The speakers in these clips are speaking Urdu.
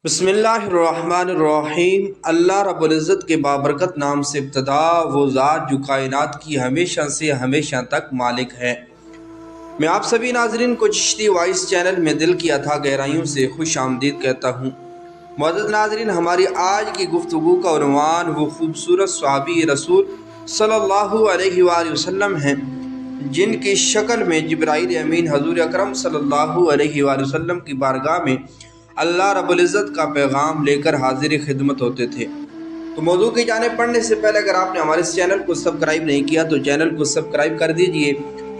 بسم اللہ الرحمن الرحیم۔ اللہ رب العزت کے بابرکت نام سے ابتدا، وہ ذات جو کائنات کی ہمیشہ سے ہمیشہ تک مالک ہے۔ میں آپ سبھی ناظرین کو چشتی وائس چینل میں دل کی اتھا گہرائیوں سے خوش آمدید کہتا ہوں۔ معزز ناظرین، ہماری آج کی گفتگو کا عنوان وہ خوبصورت صحابی رسول صلی اللہ علیہ وآلہ وسلم ہیں جن کی شکل میں جبرائیل امین حضور اکرم صلی اللہ علیہ وآلہ وسلم کی بارگاہ میں اللہ رب العزت کا پیغام لے کر حاضر خدمت ہوتے تھے۔ تو موضوع کی جانب پڑھنے سے پہلے اگر آپ نے ہمارے اس چینل کو سبسکرائب نہیں کیا تو چینل کو سبسکرائب کر دیجئے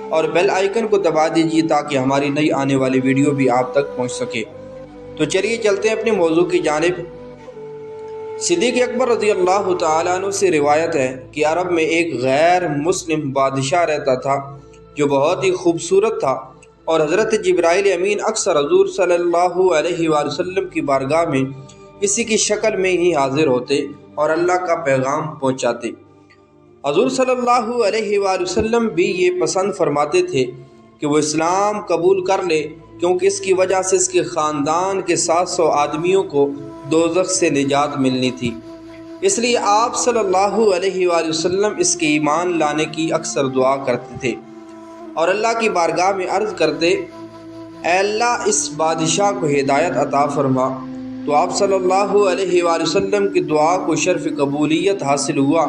اور بیل آئیکن کو دبا دیجئے تاکہ ہماری نئی آنے والی ویڈیو بھی آپ تک پہنچ سکے۔ تو چلیے چلتے ہیں اپنے موضوع کی جانب۔ صدیق اکبر رضی اللہ تعالیٰ عنہ سے روایت ہے کہ عرب میں ایک غیر مسلم بادشاہ رہتا تھا جو بہت ہی خوبصورت تھا، اور حضرت جبرائیل امین اکثر حضور صلی اللہ علیہ وآلہ وسلم کی بارگاہ میں اسی کی شکل میں ہی حاضر ہوتے اور اللہ کا پیغام پہنچاتے۔ حضور صلی اللہ علیہ وآلہ وسلم بھی یہ پسند فرماتے تھے کہ وہ اسلام قبول کر لے، کیونکہ اس کی وجہ سے اس کے خاندان کے 700 آدمیوں کو دوزخ سے نجات ملنی تھی۔ اس لیے آپ صلی اللہ علیہ وآلہ وسلم اس کے ایمان لانے کی اکثر دعا کرتے تھے اور اللہ کی بارگاہ میں عرض کرتے، اے اللہ اس بادشاہ کو ہدایت عطا فرما۔ تو آپ صلی اللہ علیہ وآلہ وسلم کی دعا کو شرف قبولیت حاصل ہوا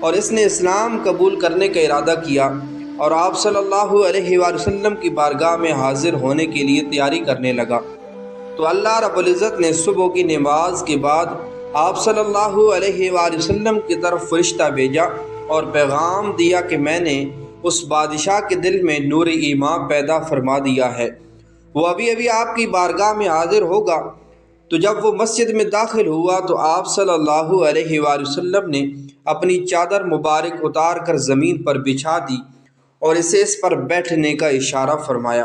اور اس نے اسلام قبول کرنے کا ارادہ کیا، اور آپ صلی اللہ علیہ وآلہ وسلم کی بارگاہ میں حاضر ہونے کے لیے تیاری کرنے لگا۔ تو اللہ رب العزت نے صبح کی نماز کے بعد آپ صلی اللہ علیہ وآلہ وسلم کی طرف فرشتہ بھیجا اور پیغام دیا کہ میں نے اس بادشاہ کے دل میں نور ایمان پیدا فرما دیا ہے، وہ ابھی ابھی آپ کی بارگاہ میں حاضر ہوگا۔ تو جب وہ مسجد میں داخل ہوا تو آپ صلی اللہ علیہ وآلہ وسلم نے اپنی چادر مبارک اتار کر زمین پر بچھا دی اور اسے اس پر بیٹھنے کا اشارہ فرمایا۔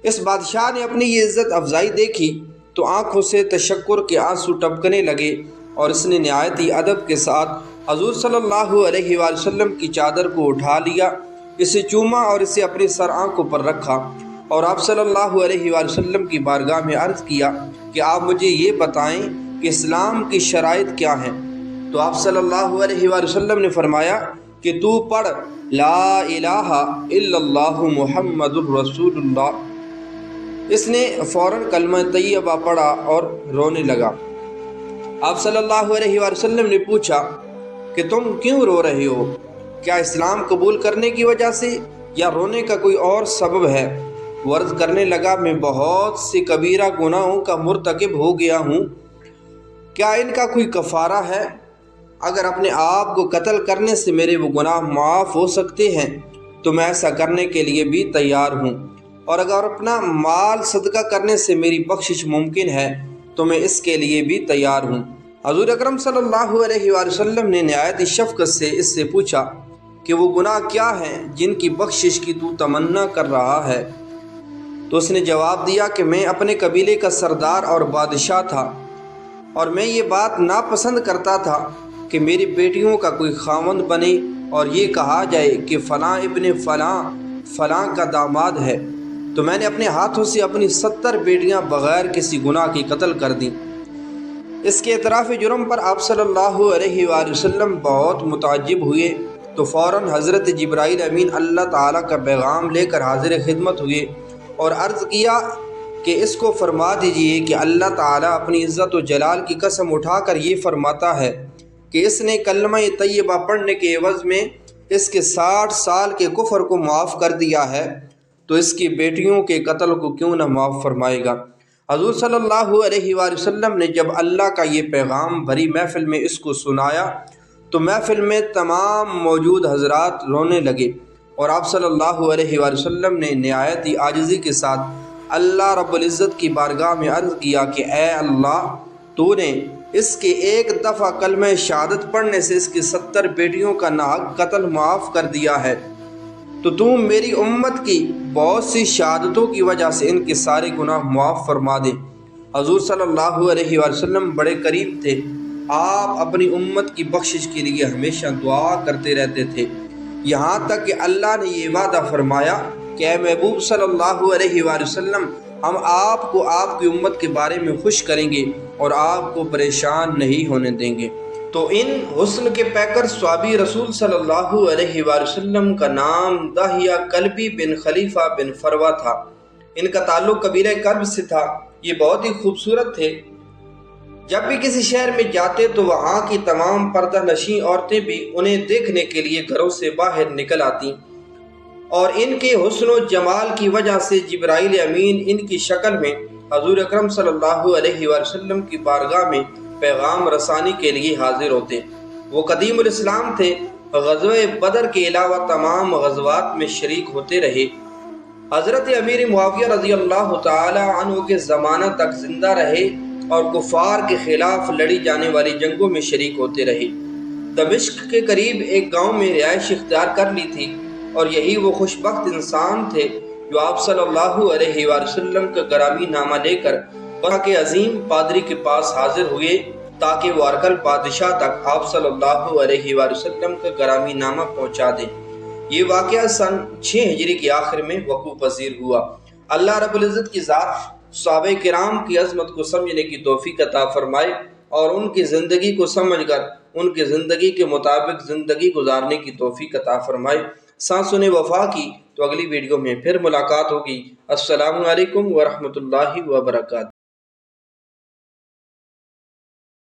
اس بادشاہ نے اپنی یہ عزت افزائی دیکھی تو آنکھوں سے تشکر کے آنسو ٹپکنے لگے، اور اس نے نہایت ہی ادب کے ساتھ حضور صلی اللہ علیہ وآلہ وسلم کی چادر کو اٹھا لیا، اسے چوما اور اسے اپنی سر آنکھوں پر رکھا، اور آپ صلی اللہ علیہ وآلہ وسلم کی بارگاہ میں عرض کیا کہ آپ مجھے یہ بتائیں کہ اسلام کی شرائط کیا ہیں۔ تو آپ صلی اللہ علیہ وآلہ وسلم نے فرمایا کہ تو پڑھ لا الہ الا اللہ محمد الرسول اللہ۔ اس نے فوراً کلمہ طیبہ پڑھا اور رونے لگا۔ آپ صلی اللہ علیہ وآلہ وسلم نے پوچھا کہ تم کیوں رو رہے ہو؟ کیا اسلام قبول کرنے کی وجہ سے یا رونے کا کوئی اور سبب ہے؟ وہ عرض کرنے لگا، میں بہت سے کبیرہ گناہوں کا مرتکب ہو گیا ہوں، کیا ان کا کوئی کفارہ ہے؟ اگر اپنے آپ کو قتل کرنے سے میرے وہ گناہ معاف ہو سکتے ہیں تو میں ایسا کرنے کے لیے بھی تیار ہوں، اور اگر اپنا مال صدقہ کرنے سے میری بخشش ممکن ہے تو میں اس کے لیے بھی تیار ہوں۔ حضور اکرم صلی اللہ علیہ وآلہ وسلم نے نہایت شفقت سے اس سے پوچھا کہ وہ گناہ کیا ہیں جن کی بخشش کی تو تمنا کر رہا ہے؟ تو اس نے جواب دیا کہ میں اپنے قبیلے کا سردار اور بادشاہ تھا، اور میں یہ بات ناپسند کرتا تھا کہ میری بیٹیوں کا کوئی خاوند بنے اور یہ کہا جائے کہ فلاں ابن فلاں فلاں کا داماد ہے، تو میں نے اپنے ہاتھوں سے اپنی 70 بیٹیاں بغیر کسی گناہ کی قتل کر دیں۔ اس کے اعتراف جرم پر آپ صلی اللہ علیہ وآلہ وسلم بہت متعجب ہوئے، تو فوراً حضرت جبرائیل امین اللہ تعالیٰ کا پیغام لے کر حاضر خدمت ہوئے اور عرض کیا کہ اس کو فرما دیجئے کہ اللہ تعالیٰ اپنی عزت و جلال کی قسم اٹھا کر یہ فرماتا ہے کہ اس نے کلمہ طیبہ پڑھنے کے عوض میں اس کے 60 سال کے کفر کو معاف کر دیا ہے، تو اس کی بیٹیوں کے قتل کو کیوں نہ معاف فرمائے گا۔ حضور صلی اللہ علیہ وآلہ وسلم نے جب اللہ کا یہ پیغام بھری محفل میں اس کو سنایا تو محفل میں تمام موجود حضرات رونے لگے، اور آپ صلی اللہ علیہ وآلہ وسلم نے نہایت ہی عاجزی کے ساتھ اللہ رب العزت کی بارگاہ میں عرض کیا کہ اے اللہ، تو نے اس کے ایک دفعہ کلمہ شہادت پڑھنے سے اس کی 70 بیٹیوں کا ناحق قتل معاف کر دیا ہے، تو میری امت کی بہت سی شہادتوں کی وجہ سے ان کے سارے گناہ معاف فرما دے۔ حضور صلی اللہ علیہ وآلہ وسلم بڑے قریب تھے، آپ اپنی امت کی بخشش کے لیے ہمیشہ دعا کرتے رہتے تھے، یہاں تک کہ اللہ نے یہ وعدہ فرمایا کہ اے محبوب صلی اللہ علیہ وآلہ وسلم، ہم آپ کو آپ کی امت کے بارے میں خوش کریں گے اور آپ کو پریشان نہیں ہونے دیں گے۔ تو ان حسن کے پیکر صحابی رسول صلی اللہ علیہ وآلہ وسلم کا نام داہیہ کلبی بن خلیفہ بن فروہ تھا۔ ان کا تعلق قبیلہ کرب سے تھا۔ یہ بہت ہی خوبصورت تھے۔ جب بھی کسی شہر میں جاتے تو وہاں کی تمام پردہ نشین عورتیں بھی انہیں دیکھنے کے لیے گھروں سے باہر نکل آتی، اور ان کے حسن و جمال کی وجہ سے جبرائیل امین ان کی شکل میں حضور اکرم صلی اللہ علیہ وآلہ وسلم کی بارگاہ میں پیغام رسانی کے لیے حاضر ہوتے۔ وہ قدیم الاسلام تھے، غزوہ بدر کے علاوہ تمام غزوات میں شریک ہوتے رہے۔ حضرت امیر معاویہ رضی اللہ تعالی عنہ کے زمانہ تک زندہ رہے اور کفار کے خلاف لڑی جانے والی جنگوں میں شریک ہوتے رہے۔ دمشق کے قریب ایک گاؤں میں رہائش اختیار کر لی تھی، اور یہی وہ خوشبخت انسان تھے جو آپ صلی اللہ علیہ وآلہ وسلم کا گرامی نامہ لے کر بصرہ کے عظیم پادری کے پاس حاضر ہوئے تاکہ وہ ارکل بادشاہ تک آپ صلی اللہ علیہ وآلہ وسلم کا گرامی نامہ پہنچا دیں۔ یہ واقعہ سن 6 ہجری کے آخر میں وقوع پذیر ہوا۔ اللہ رب العزت کی ذات صحابہ کرام کی عظمت کو سمجھنے کی توفیق عطا فرمائے اور ان کی زندگی کو سمجھ کر ان کی زندگی کے مطابق زندگی گزارنے کی توفیق عطا فرمائے۔ سانسوں نے وفا کی تو اگلی ویڈیو میں پھر ملاقات ہوگی۔ السلام علیکم ورحمۃ اللہ وبرکاتہ۔